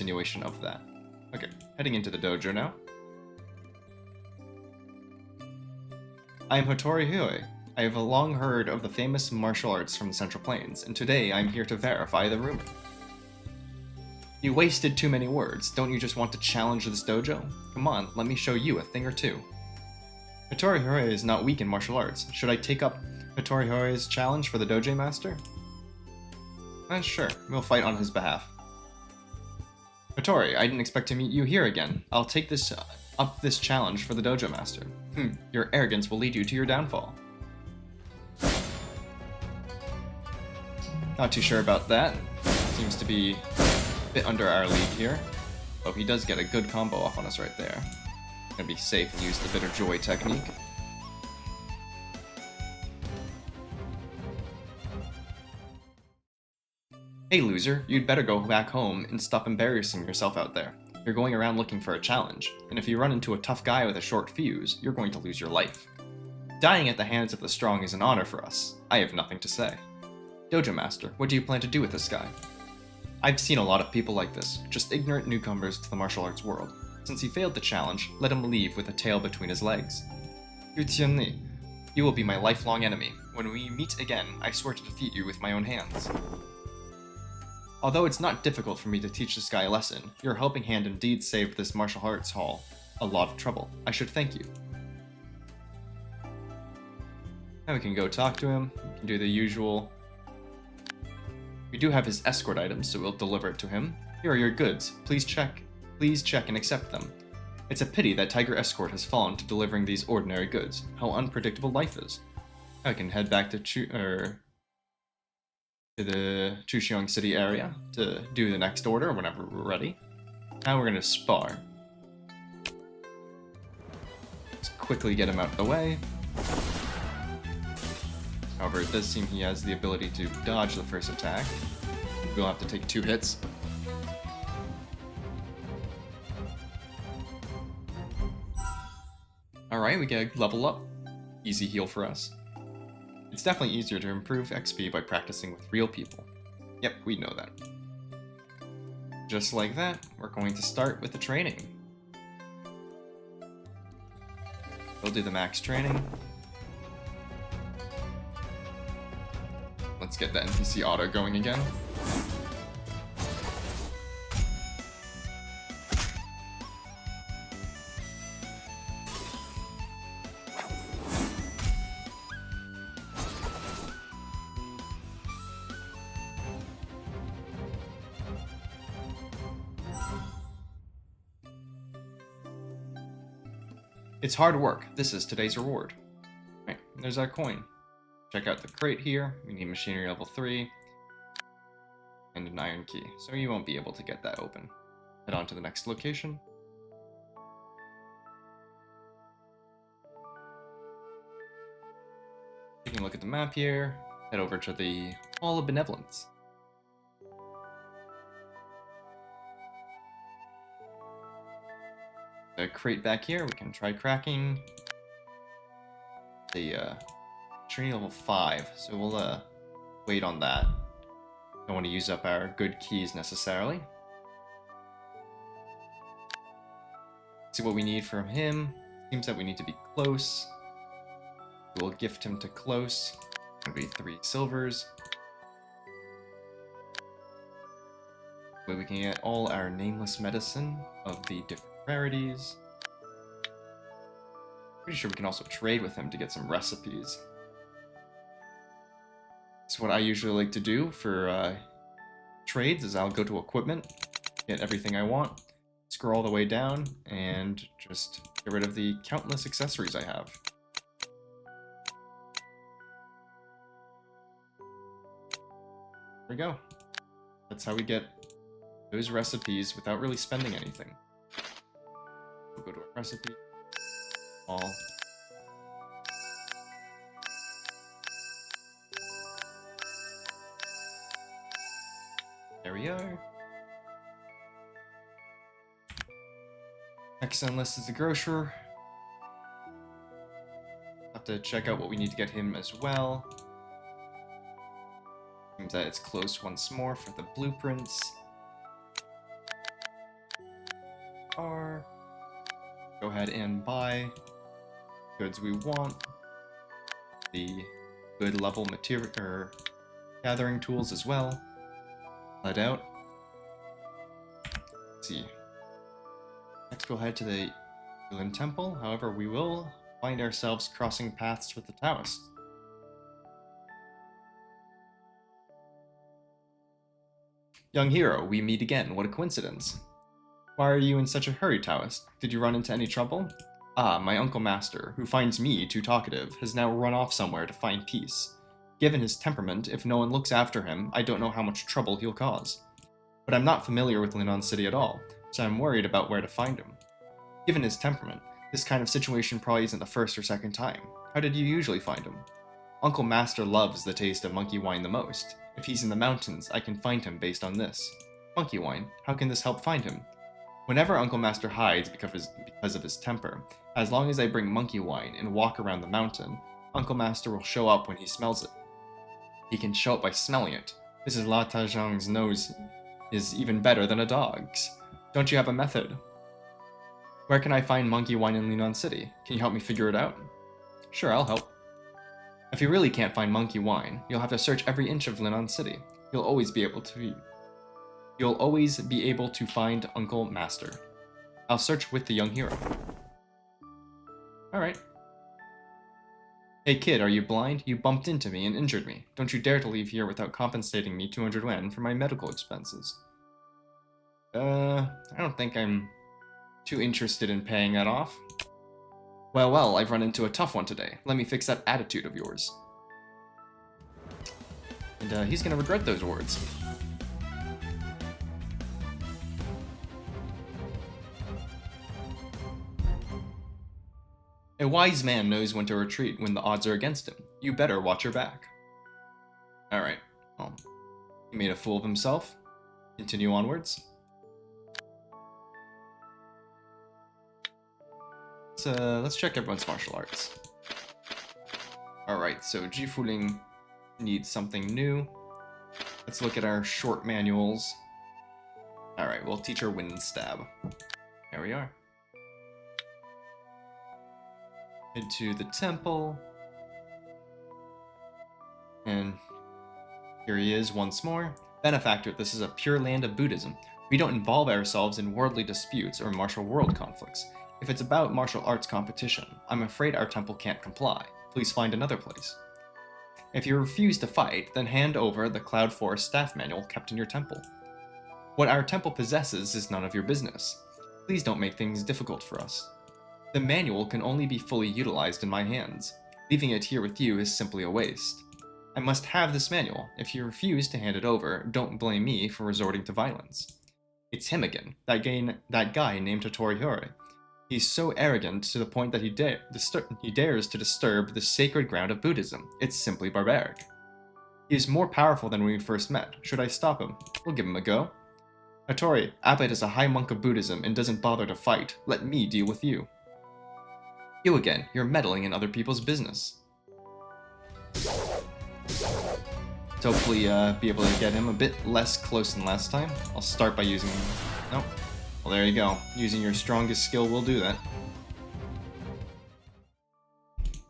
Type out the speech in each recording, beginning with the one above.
continuation of that. Okay, heading into the dojo now. I am Hattori Hyoi. I have long heard of the famous martial arts from the Central Plains, and today I am here to verify the rumor. You wasted too many words. Don't you just want to challenge this dojo? Come on, let me show you a thing or two. Hattori Hyoi is not weak in martial arts. Should I take up Hattori Hyoi's challenge for the dojo master? Sure, we'll fight on his behalf. Hattori, I didn't expect to meet you here again. I'll take this challenge for the dojo master. Your arrogance will lead you to your downfall. Not too sure about that. Seems to be a bit under our league here. Oh, he does get a good combo off on us right there. Gonna be safe and use the Bitter Joy technique. Hey loser, you'd better go back home and stop embarrassing yourself out there. You're going around looking for a challenge, and if you run into a tough guy with a short fuse, you're going to lose your life. Dying at the hands of the strong is an honor for us. I have nothing to say. Dojo Master, what do you plan to do with this guy? I've seen a lot of people like this, just ignorant newcomers to the martial arts world. Since he failed the challenge, let him leave with a tail between his legs. Yu Tianli, you will be my lifelong enemy. When we meet again, I swear to defeat you with my own hands. Although it's not difficult for me to teach this guy a lesson, your helping hand indeed saved this martial arts hall a lot of trouble. I should thank you. Now we can go talk to him. We can do the usual. We do have his escort items, so we'll deliver it to him. Here are your goods. Please check and accept them. It's a pity that Tiger Escort has fallen to delivering these ordinary goods. How unpredictable life is. Now we can head back to the Chuxiong City area to do the next order whenever we're ready. Now we're going to spar. Let's quickly get him out of the way. However, it does seem he has the ability to dodge the first attack. We'll have to take 2 hits. Alright, we get a level up. Easy heal for us. It's definitely easier to improve XP by practicing with real people. Yep, we know that. Just like that, we're going to start with the training. We'll do the max training. Let's get the NPC auto going again. It's hard work. This is today's reward. Right, there's our coin. Check out the crate here. We need machinery level 3 and an iron key, so you won't be able to get that open. Head on to the next location. Taking a look at the map here, head over to the Hall of Benevolence. The crate back here, we can try cracking the training level 5, so we'll wait on that. Don't want to use up our good keys necessarily. See what we need from him. Seems that we need to be close. We'll gift him to close. It'll be 3 silvers. But we can get all our nameless medicine of the different rarities. Pretty sure we can also trade with him to get some recipes. So what I usually like to do for trades is I'll go to equipment, get everything I want, scroll all the way down, and just get rid of the countless accessories I have. There we go. That's how we get those recipes without really spending anything. We'll go to a recipe. All. There we are. Next on the list is the grocer. Have to check out what we need to get him as well. Seems that it's close once more for the blueprints. are. Go ahead and buy goods we want. The good level material or gathering tools as well. Let out. Let's see. Next, go ahead to the Lin'an temple. However, we will find ourselves crossing paths with the Taoist. Young hero, we meet again. What a coincidence. Why are you in such a hurry, Taoist? Did you run into any trouble? Ah, my uncle master, who finds me too talkative, has now run off somewhere to find peace. Given his temperament, if no one looks after him, I don't know how much trouble he'll cause. But I'm not familiar with Lin'an City at all, so I'm worried about where to find him. Given his temperament, this kind of situation probably isn't the first or second time. How did you usually find him? Uncle Master loves the taste of monkey wine the most. If he's in the mountains, I can find him based on this. Monkey wine, how can this help find him? Whenever Uncle Master hides because of his temper, as long as I bring monkey wine and walk around the mountain, Uncle Master will show up when he smells it. He can show up by smelling it. Mrs. La Tajang's nose is even better than a dog's. Don't you have a method? Where can I find monkey wine in Lin'an City? Can you help me figure it out? Sure, I'll help. If you really can't find monkey wine, you'll have to search every inch of Lin'an City. You'll always be able to find Uncle Master. I'll search with the young hero. Alright. Hey kid, are you blind? You bumped into me and injured me. Don't you dare to leave here without compensating me 200 yen for my medical expenses. I don't think I'm too interested in paying that off. Well, I've run into a tough one today. Let me fix that attitude of yours. And he's gonna regret those words. A wise man knows when to retreat when the odds are against him. You better watch your back. Alright, well, he made a fool of himself. Continue onwards. Let's check everyone's martial arts. Alright, so Jifuling needs something new. Let's look at our short manuals. Alright, we'll teach her wind stab. There we are. Into the temple. And here he is once more. Benefactor, this is a pure land of Buddhism. We don't involve ourselves in worldly disputes or martial world conflicts. If it's about martial arts competition, I'm afraid our temple can't comply. Please find another place. If you refuse to fight, then hand over the Cloud Forest staff manual kept in your temple. What our temple possesses is none of your business. Please don't make things difficult for us. The manual can only be fully utilized in my hands. Leaving it here with you is simply a waste. I must have this manual. If you refuse to hand it over, don't blame me for resorting to violence. It's him again, that guy named Totori. He's so arrogant to the point that he dares to disturb the sacred ground of Buddhism. It's simply barbaric. He is more powerful than when we first met. Should I stop him? We'll give him a go. Hattori, Abbot is a high monk of Buddhism and doesn't bother to fight. Let me deal with you. You again. You're meddling in other people's business. To hopefully be able to get him a bit less close than last time. I'll start by using... Nope. Well, there you go. Using your strongest skill will do that.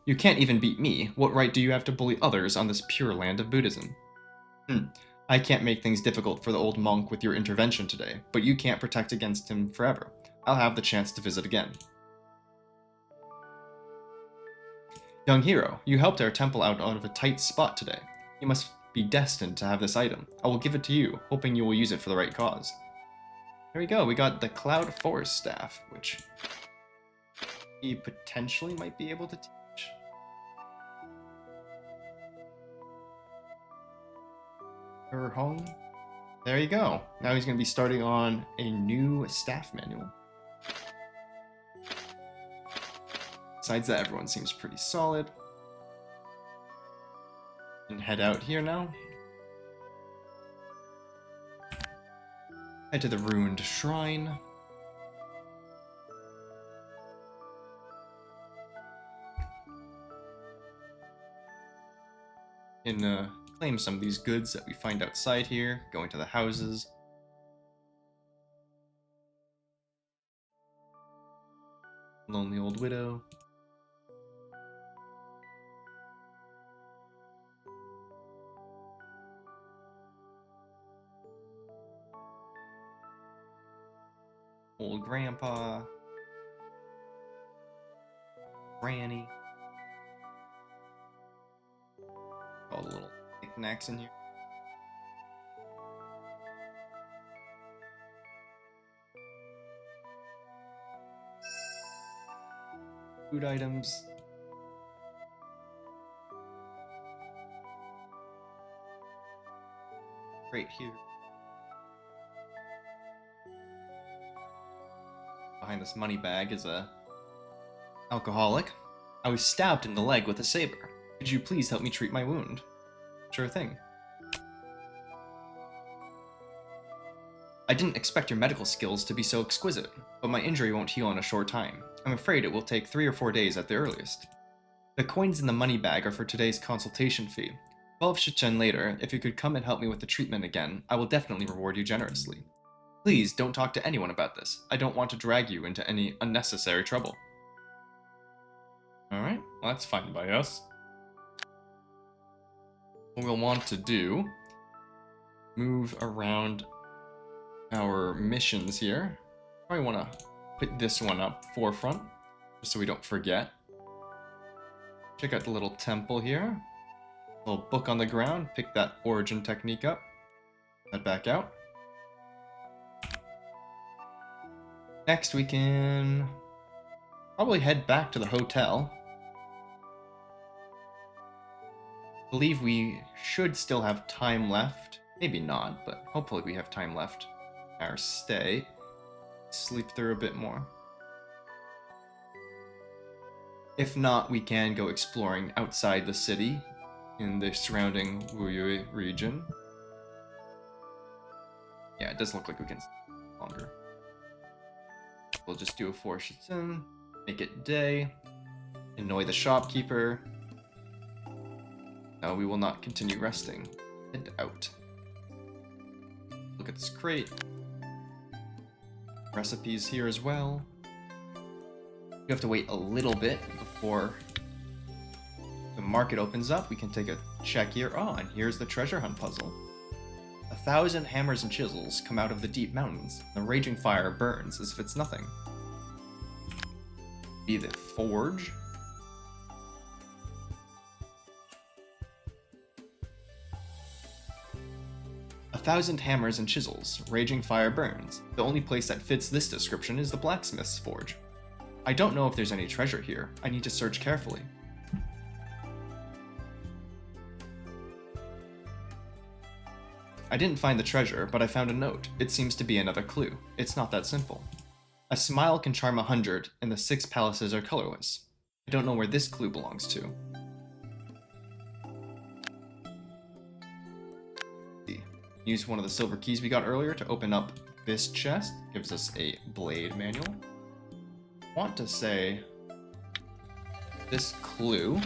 You can't even beat me. What right do you have to bully others on this pure land of Buddhism? I can't make things difficult for the old monk with your intervention today, but you can't protect against him forever. I'll have the chance to visit again. Young hero, you helped our temple out of a tight spot today. You must be destined to have this item. I will give it to you, hoping you will use it for the right cause. There we go, we got the Cloud Forest staff, which he potentially might be able to teach. Her home. There you go. Now he's going to be starting on a new staff manual. Besides that, everyone seems pretty solid. And head out here now. Head to the ruined shrine. And claim some of these goods that we find outside here, go into the houses. Lonely old widow. Old grandpa. Granny. All the little knickknacks in here. Food items. Right here. Behind this money bag is a alcoholic. I was stabbed in the leg with a saber. Could you please help me treat my wound? Sure thing. I didn't expect your medical skills to be so exquisite, but my injury won't heal in a short time. I'm afraid it will take 3 or 4 days at the earliest. The coins in the money bag are for today's consultation fee. 12 shichen later, if you could come and help me with the treatment again, I will definitely reward you generously. Please don't talk to anyone about this. I don't want to drag you into any unnecessary trouble. Alright, well that's fine by us. What we'll want to do, move around our missions here. Probably want to put this one up forefront, just so we don't forget. Check out the little temple here. Little book on the ground, pick that origin technique up. Head back out. Next we can probably head back to the hotel. I believe we should still have time left. Maybe not, but hopefully we have time left. Our stay. Sleep through a bit more. If not, we can go exploring outside the city in the surrounding Wuyui region. Yeah, it doesn't look like we can stay longer. We'll just do a 4 shichen, make it day, annoy the shopkeeper. No, we will not continue resting. And out. Look at this crate. Recipes here as well. You have to wait a little bit before the market opens up. We can take a check here. Oh, and here's the treasure hunt puzzle. 1,000 hammers and chisels come out of the deep mountains. The raging fire burns as if it's nothing. Be the forge. A 1,000 hammers and chisels, raging fire burns. The only place that fits this description is the blacksmith's forge. I don't know if there's any treasure here. I need to search carefully. I didn't find the treasure, but I found a note. It seems to be another clue. It's not that simple. A smile can charm 100, and the 6 palaces are colorless. I don't know where this clue belongs to. Use one of the silver keys we got earlier to open up this chest. Gives us a blade manual. Want to say this clue.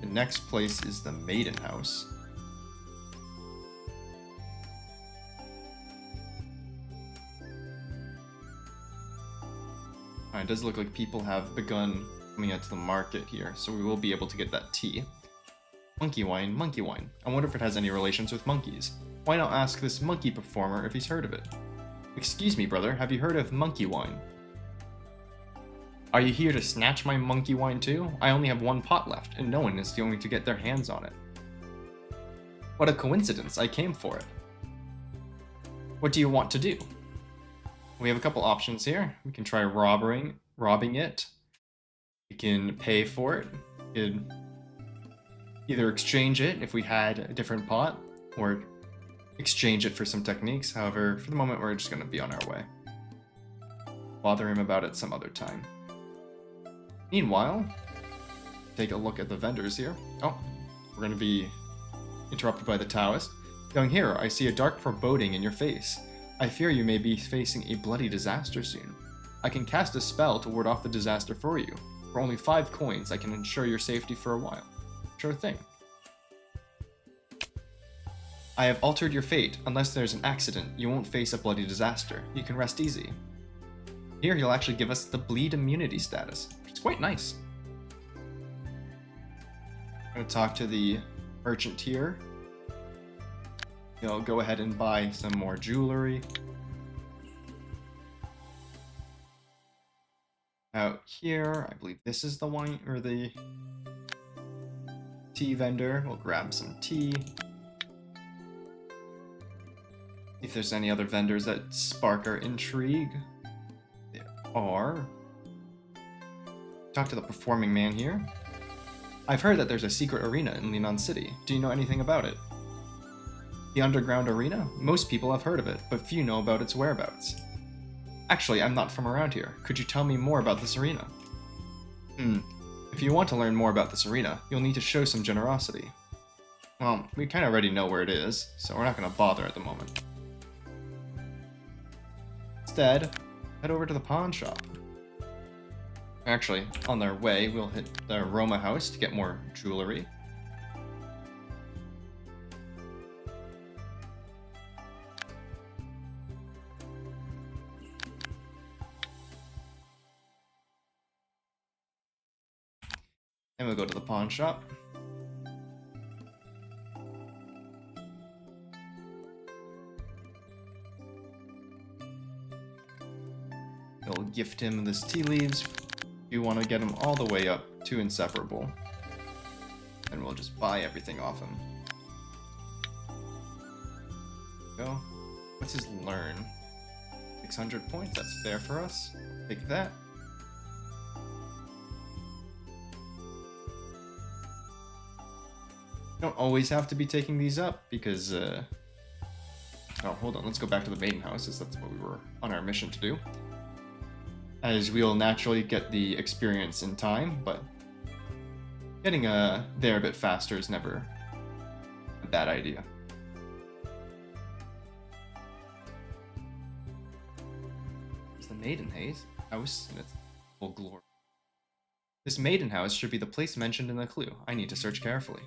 The next place is the Maiden House. It does look like people have begun coming out to the market here, so we will be able to get that tea. Monkey wine, monkey wine. I wonder if it has any relations with monkeys. Why not ask this monkey performer if he's heard of it? Excuse me, brother, have you heard of monkey wine? Are you here to snatch my monkey wine too? I only have 1 pot left, and no one is going to get their hands on it. What a coincidence, I came for it. What do you want to do? We have a couple options here. We can try robbing it. We can pay for it. We could either exchange it if we had a different pot, or exchange it for some techniques. However, for the moment, we're just going to be on our way. Bother him about it some other time. Meanwhile, take a look at the vendors here. Oh, we're going to be interrupted by the Taoist. Young hero, I see a dark foreboding in your face. I fear you may be facing a bloody disaster soon. I can cast a spell to ward off the disaster for you. For only 5 coins, I can ensure your safety for a while. Sure thing. I have altered your fate. Unless there's an accident, you won't face a bloody disaster. You can rest easy. Here he'll actually give us the bleed immunity status, which is quite nice. I'm going to talk to the merchant here. He'll go ahead and buy some more jewelry. Out here, I believe this is the wine or the tea vendor. We'll grab some tea. If there's any other vendors that spark our intrigue. There are. Talk to the performing man here. I've heard that there's a secret arena in Lin'an City. Do you know anything about it? The underground arena? Most people have heard of it, but few know about its whereabouts. Actually, I'm not from around here. Could you tell me more about this arena? If you want to learn more about this arena, you'll need to show some generosity. Well, we kind of already know where it is, so we're not going to bother at the moment. Instead, head over to the pawn shop. Actually, on their way, we'll hit the Roma house to get more jewelry. And we'll go to the pawn shop. We'll gift him this tea leaves. You want to get him all the way up to inseparable. And we'll just buy everything off him. Go. What's his learn? 600 points, that's fair for us. Take that. You don't always have to be taking these up because, oh, hold on, let's go back to the maiden house, as that's what we were on our mission to do. As we'll naturally get the experience in time, but getting there a bit faster is never a bad idea. It's the maiden house in its full glory. This maiden house should be the place mentioned in the clue. I need to search carefully.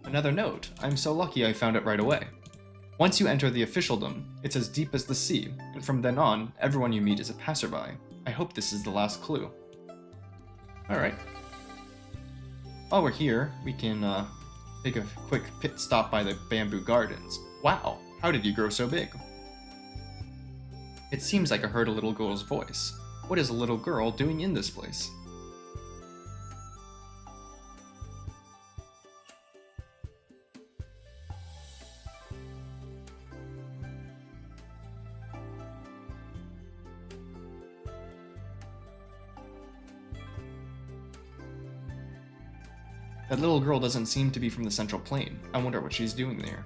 Another note. I'm so lucky I found it right away. Once you enter the officialdom, it's as deep as the sea, and from then on, everyone you meet is a passerby. I hope this is the last clue. Alright. While we're here, we can take a quick pit stop by the bamboo gardens. Wow, how did you grow so big? It seems like I heard a little girl's voice. What is a little girl doing in this place? That little girl doesn't seem to be from the Central Plain. I wonder what she's doing there.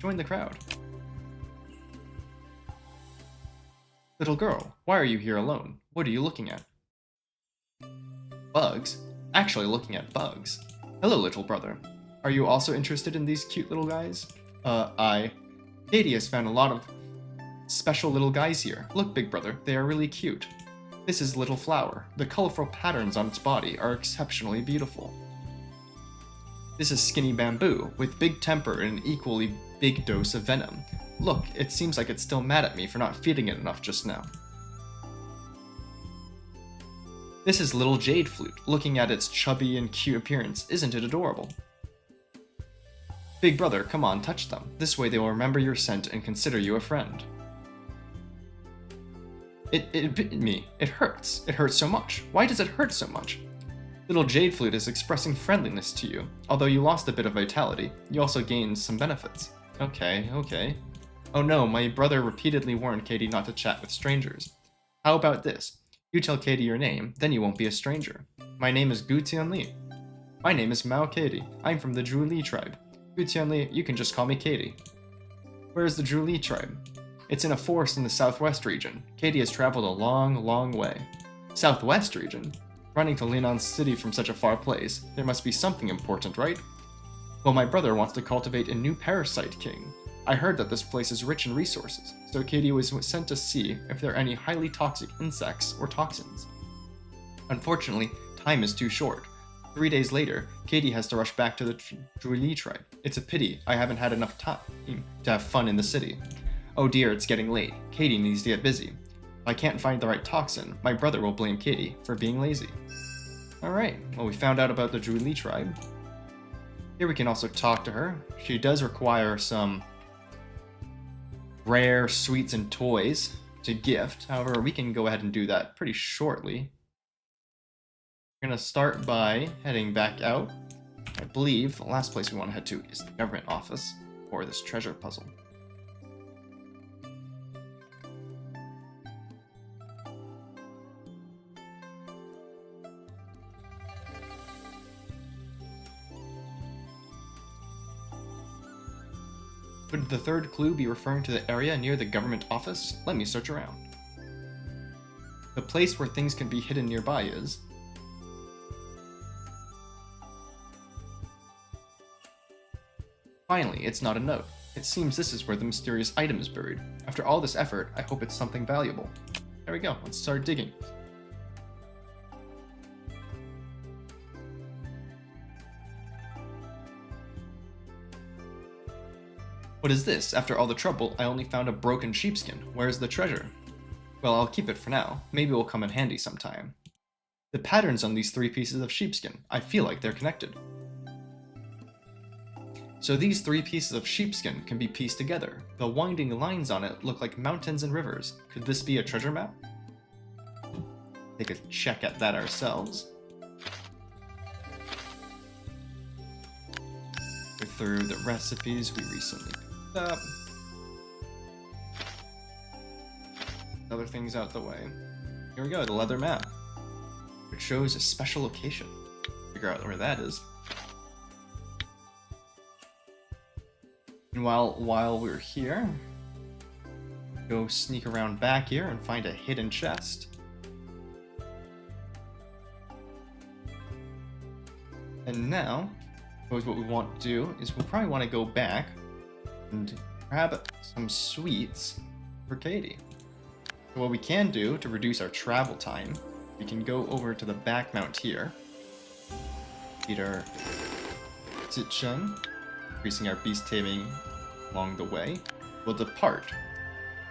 Join the crowd. Little girl, why are you here alone? What are you looking at? Bugs? Actually looking at bugs. Hello, little brother. Are you also interested in these cute little guys? Katie has found a lot of special little guys here. Look, big brother, they are really cute. This is Little Flower. The colorful patterns on its body are exceptionally beautiful. This is Skinny Bamboo, with big temper and an equally big dose of venom. Look, it seems like it's still mad at me for not feeding it enough just now. This is Little Jade Flute. Looking at its chubby and cute appearance, isn't it adorable? Big brother, come on, touch them. This way they will remember your scent and consider you a friend. It bit me. It hurts. It hurts so much. Why does it hurt so much? Little Jade Flute is expressing friendliness to you. Although you lost a bit of vitality, you also gained some benefits. Okay. Oh no, my brother repeatedly warned Katie not to chat with strangers. How about this? You tell Katie your name, then you won't be a stranger. My name is Gu Tianli. My name is Mao Katie. I'm from the Zhu Li tribe. Gu Tianli, you can just call me Katie. Where is the Zhu Li tribe? It's in a forest in the southwest region. Katie has traveled a long way. Southwest region? Running to Lin'an City from such a far place, there must be something important, right? Well, my brother wants to cultivate a new parasite king. I heard that this place is rich in resources, so Katie was sent to see if there are any highly toxic insects or toxins. Unfortunately, time is too short. 3 days later, Katie has to rush back to the Zhu Li tribe. It's a pity I haven't had enough time to have fun in the city. Oh dear, it's getting late. Katie needs to get busy. If I can't find the right toxin, my brother will blame Katie for being lazy. Alright, well we found out about the Zhuili tribe. Here we can also talk to her. She does require some rare sweets and toys to gift. However, we can go ahead and do that pretty shortly. We're going to start by heading back out. I believe the last place we want to head to is the government office for this treasure puzzle. Could the third clue be referring to the area near the government office? Let me search around. The place where things can be hidden nearby is... Finally, it's not a note. It seems this is where the mysterious item is buried. After all this effort, I hope it's something valuable. There we go, let's start digging. What is this? After all the trouble, I only found a broken sheepskin. Where's the treasure? Well, I'll keep it for now. Maybe it will come in handy sometime. The patterns on these 3 pieces of sheepskin, I feel like they're connected. So these 3 pieces of sheepskin can be pieced together. The winding lines on it look like mountains and rivers. Could this be a treasure map? Take a check at that ourselves. Go through the recipes we recently picked up. Other things out the way. Here we go, the leather map. It shows a special location. Figure out where that is. And while we're here, go sneak around back here and find a hidden chest. And now, suppose what we want to do is we'll probably want to go back and grab some sweets for Katie. So what we can do to reduce our travel time, we can go over to the back mount here, eat our Zichen, increasing our beast taming along the way. We'll depart,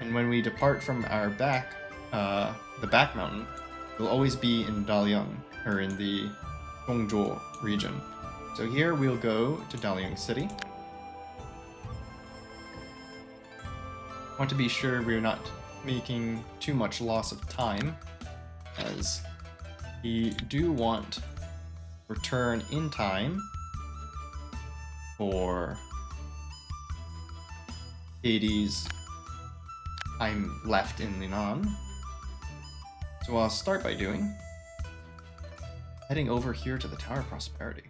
and when we depart from our the back mountain, we'll always be in Daliang, or in the Gongzhou region. So here we'll go to Daliang City. Want to be sure we're not making too much loss of time, as we do want return in time for Katie's time left in Lin'an. So I'll start by doing heading over here to the Tower of Prosperity.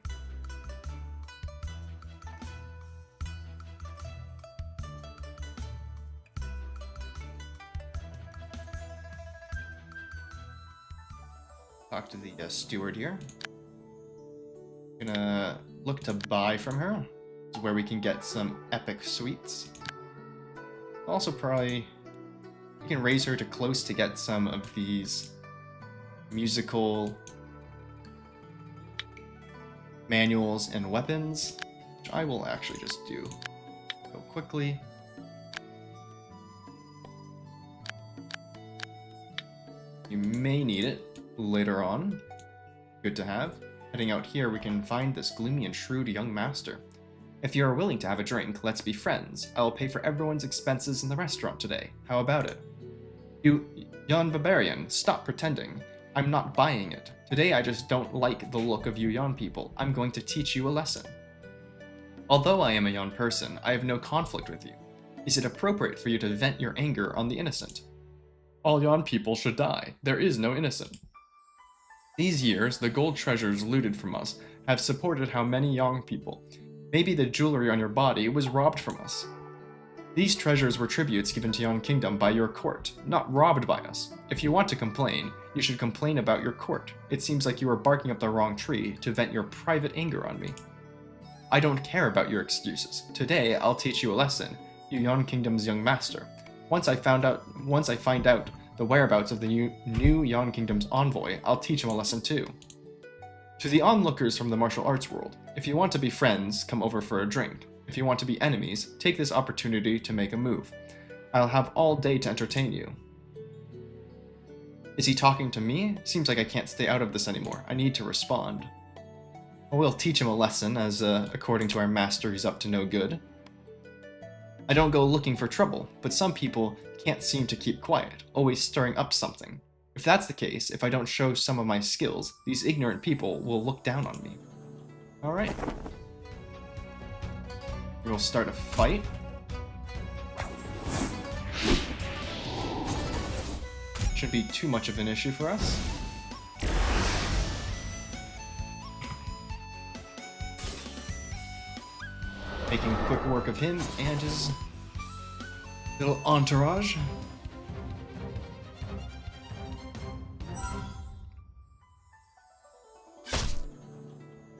Talk to the steward here. Gonna look to buy from her. This is where we can get some epic sweets. Also probably we can raise her to close to get some of these musical manuals and weapons, which I will actually just do go quickly. You may need it later on. Good to have. Heading out here, we can find this gloomy and shrewd young master. If you are willing to have a drink, let's be friends. I will pay for everyone's expenses in the restaurant today. How about it? You, Yon Barbarian, stop pretending. I'm not buying it. Today I just don't like the look of you Yon people. I'm going to teach you a lesson. Although I am a Yon person, I have no conflict with you. Is it appropriate for you to vent your anger on the innocent? All Yon people should die. There is no innocent. These years, the gold treasures looted from us have supported how many young people. Maybe the jewelry on your body was robbed from us. These treasures were tributes given to Yon Kingdom by your court, not robbed by us. If you want to complain, you should complain about your court. It seems like you are barking up the wrong tree to vent your private anger on me. I don't care about your excuses. Today, I'll teach you a lesson, you Yon Kingdom's young master. Once I find out the whereabouts of the new Yon Kingdom's envoy, I'll teach him a lesson too. To the onlookers from the martial arts world, if you want to be friends, come over for a drink. If you want to be enemies, take this opportunity to make a move. I'll have all day to entertain you. Is he talking to me? Seems like I can't stay out of this anymore. I need to respond. Well, we'll teach him a lesson, as according to our master, he's up to no good. I don't go looking for trouble, but some people can't seem to keep quiet, always stirring up something. If that's the case, if I don't show some of my skills, these ignorant people will look down on me. Alright. We'll start a fight. Shouldn't be too much of an issue for us. Making quick work of him and his little entourage.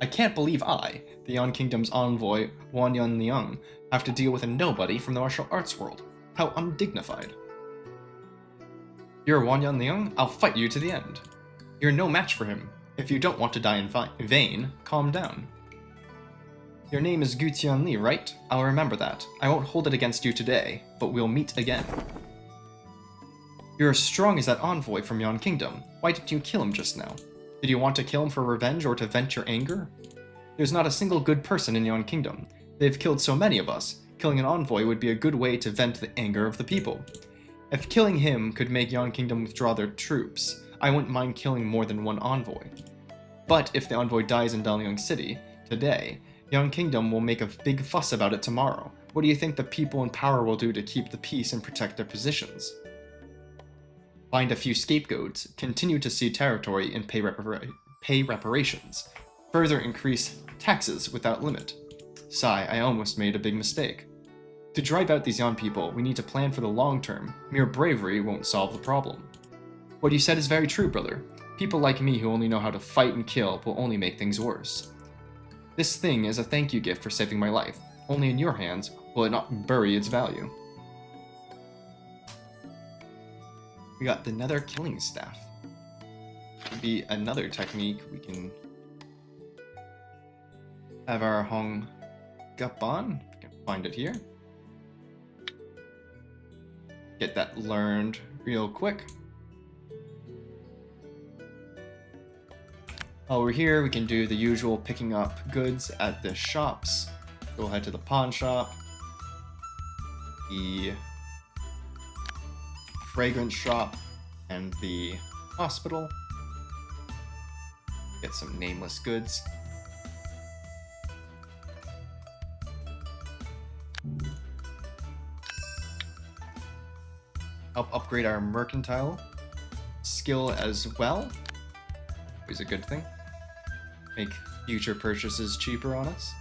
I can't believe I, the Yan Kingdom's envoy, Lin'an, have to deal with a nobody from the martial arts world. How undignified. You're Lin'an? I'll fight you to the end. You're no match for him. If you don't want to die in vain, calm down. Your name is Gu Tianli, right? I'll remember that. I won't hold it against you today, but we'll meet again. You're as strong as that envoy from Yan Kingdom. Why didn't you kill him just now? Did you want to kill him for revenge or to vent your anger? There's not a single good person in Yan Kingdom. They've killed so many of us. Killing an envoy would be a good way to vent the anger of the people. If killing him could make Yan Kingdom withdraw their troops, I wouldn't mind killing more than one envoy. But if the envoy dies in Dalian City today, Yan Kingdom will make a big fuss about it tomorrow. What do you think the people in power will do to keep the peace and protect their positions? Find a few scapegoats, continue to cede territory and pay reparations. Further increase taxes without limit. Sigh, I almost made a big mistake. To drive out these Yan people, we need to plan for the long term. Mere bravery won't solve the problem. What you said is very true, brother. People like me who only know how to fight and kill will only make things worse. This thing is a thank you gift for saving my life. Only in your hands will it not bury its value. We got the Nether Killing Staff. Could be another technique we can have our Hong up on. If we can find it here. Get that learned real quick. While we're here, we can do the usual picking up goods at the shops. Go ahead to the pawn shop, the fragrance shop, and the hospital. Get some nameless goods. Help upgrade our mercantile skill as well. Always a good thing. Make future purchases cheaper on us.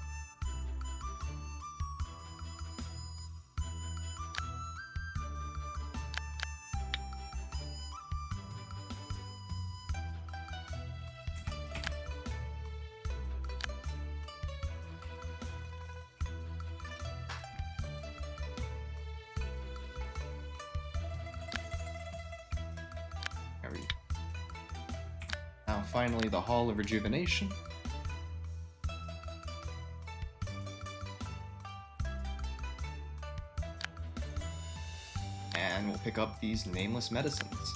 Now finally the Hall of Rejuvenation. And we'll pick up these nameless medicines.